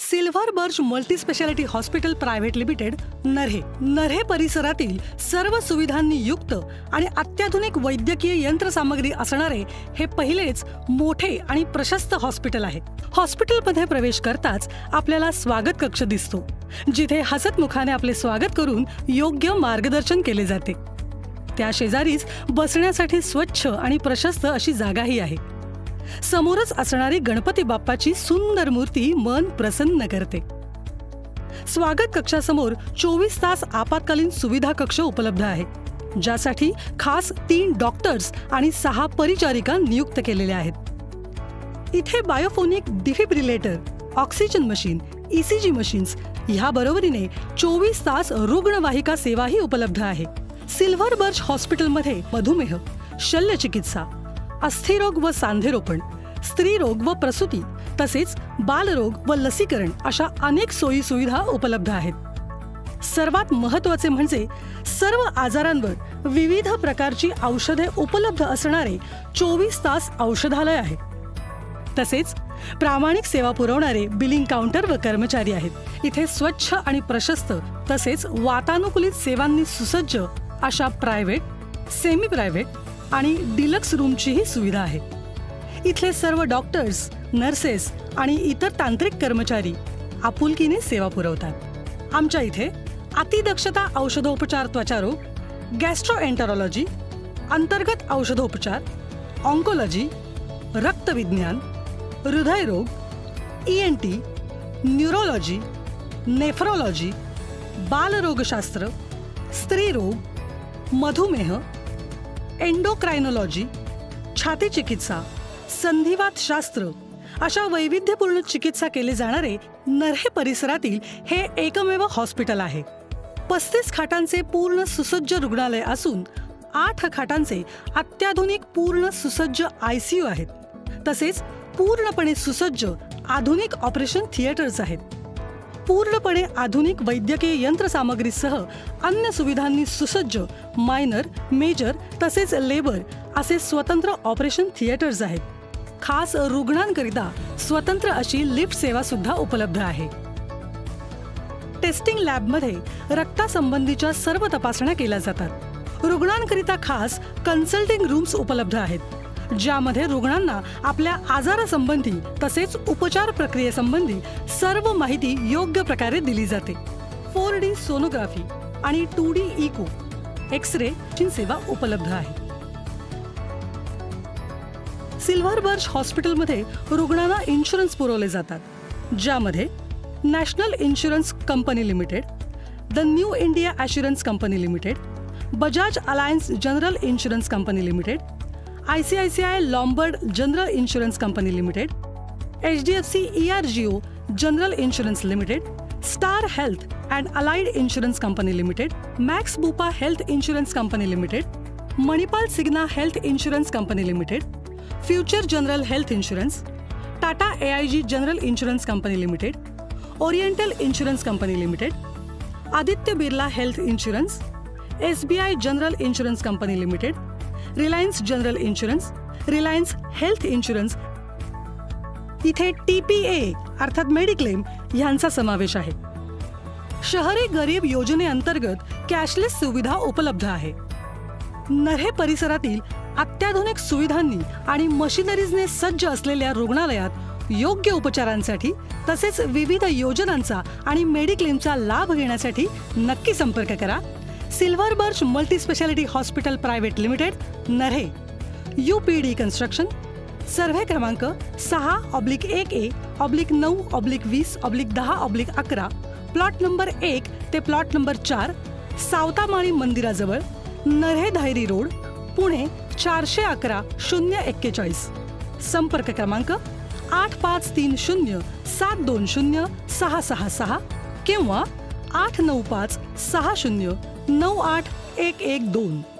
Silver birch multi speciality hospital private limited Narhe परिसरातील सर्व सुविधांनी युक्त आणि अत्याधुनिक वैद्यकीय यंत्रसामग्री असणारे हे पहिलेच मोठे आणि प्रशस्त हॉस्पिटल आहे। हॉस्पिटलमध्ये प्रवेश करताच आपल्याला स्वागत कक्ष दिसतो, जिथे हसतमुखाने आपले स्वागत करून योग्य मार्गदर्शन केले जाते। त्या शेजारीच बसण्यासाठी स्वच्छ आणि प्रशस्त अशी जागाही आहे। समोरच असणारी गणपती बाप्पाची सुंदर मूर्ती मन प्रसन्न करते। स्वागत कक्षासमोर 24 तास आपत्कालीन सुविधा कक्ष उपलब्ध आहे, ज्यासाठी खास 3 डॉक्टर्स आणि 6 परिचारिका नियुक्त केलेल्या आहेत। इथे biphasic defibrillator, oxygen machine, ECG machines ह्या बरोबरीने 24 तास रुग्णवाहिका सेवाही उपलब्ध आहे। सिल्व्हर बर्च हॉस्पिटलमध्ये मधुमेह, शल्यचिकित्सा, अस्थिरोग व सांधेरोपण, स्त्रीरोग व प्रसूती तसेच बालरोग व लसीकरण अशा अनेक सोयी सुविधा उपलब्ध आहेत। सर्वात महत्त्वाचे म्हणजे सर्व आजारांवर विविध प्रकारची औषधे उपलब्ध असणारे 24 तास औषधालय आहे। तसेच प्रामाणिक सेवा पुरवणारे बिलिंग काउंटर व कर्मचारी आहेत। इथे स्वच्छ आणि प्रशस्त तसेच वातानुकूलित सेवांनी सुसज्ज अशा प्रायव्हेट, सेमी प्रायव्हेट आणि डिलक्स रूमचीही सुविधा आहे। इथले सर्व डॉक्टर्स, नर्सेस आणि इतर तांत्रिक कर्मचारी आपुलकीने सेवा पुरवतात। आमच्या इथे अतिदक्षता औषधोपचार त्वचारोग, गॅस्ट्रोएंटरोलॉजी, अंतर्गत औषधोपचार, ऑन्कोलॉजी, रक्तविज्ञान, हृदयरोग, ENT, न्यूरोलॉजी, नेफ्रोलॉजी, बालरोगशास्त्र, स्त्रीरोग, मधुमेह, एंडोक्राइनोलॉजी, छाती चिकित्सा, संधिवात शास्त्र अशा वैविध्यपूर्ण चिकित्सा केले जाणारे नऱ्हे परिसरातील हे एकमेव हॉस्पिटल आहे। 35 खाटांचे पूर्ण सुसज्ज रुग्णालय असून 8 खाटांचे अत्याधुनिक पूर्ण सुसज्ज ICU आहेत। तसेच पूर्णपणे सुसज्ज आधुनिक ऑपरेशन थिएटर्स आहेत। पूर्णपणे आधुनिक वैद्यकीय यंत्रसामग्रीसह अन्य सुविधांनी सुसज्ज मायनर, मेजर तसेच लेबर असे स्वतंत्र ऑपरेशन थिएटर्स आहेत। खास रुग्णांकरिता स्वतंत्र अशी लिफ्ट सेवा सुद्धा उपलब्ध आहे। टेस्टिंग लॅबमध्ये रक्तासंबंधीच्या सर्व तपासण्या केल्या जातात। रुग्णांकरिता खास कन्सल्टिंग रूम्स उपलब्ध आहेत, ज्यामध्ये रुग्णांना आपल्या आजारासंबंधी तसेच उपचार प्रक्रियेसंबंधी सर्व माहिती योग्य प्रकारे दिली जाते। 4D सोनोग्राफी आणि 2D इको, एक्स-रे ची सेवा उपलब्ध आहे। सिल्व्हर बर्च हॉस्पिटलमध्ये रुग्णांना इन्शुरन्स पुरवले जातात, ज्यामध्ये national insurance company limited, the new India assurance company limited, Bajaj Allianz general insurance company limited, ICICI Lombard general insurance company limited, HDFC ERGO general insurance limited, star health and allied insurance company limited, Max Bupa health insurance company limited, Manipal Cigna health insurance company limited, future general health insurance, Tata AIG general insurance company limited, oriental insurance company limited, Aditya Birla health insurance, SBI general insurance company limited, Reliance general insurance, Reliance health insurance. इथे TPA अर्थात mediclaim यांचा समावेश आहे। शहरी गरीब योजनेअंतर्गत cashless सुविधा उपलब्ध आहे। नऱ्हे परिसरातील अत्याधुनिक सुविधांनी आणि मशिनरीजने सज्ज असलेल्या रुग्णालयात योग्य उपचारांसाठी तसेच विविध योजनांचा आणि मेडिक्लेमचा लाभ घेण्यासाठी नक्की संपर्क करा। Silver birch multi speciality hospital private limited, Narhe, UPD construction, survey क्रमांक 6/1A/9/20/10/11, प्लॉट नंबर 1 ते प्लॉट नंबर 4, सावतामाळी मंदिराजवळ, नऱ्हे धायरी रोड, पुणे 411-041। संपर्क क्रमांक 8530-720-666 किंवा 895-60-98-112।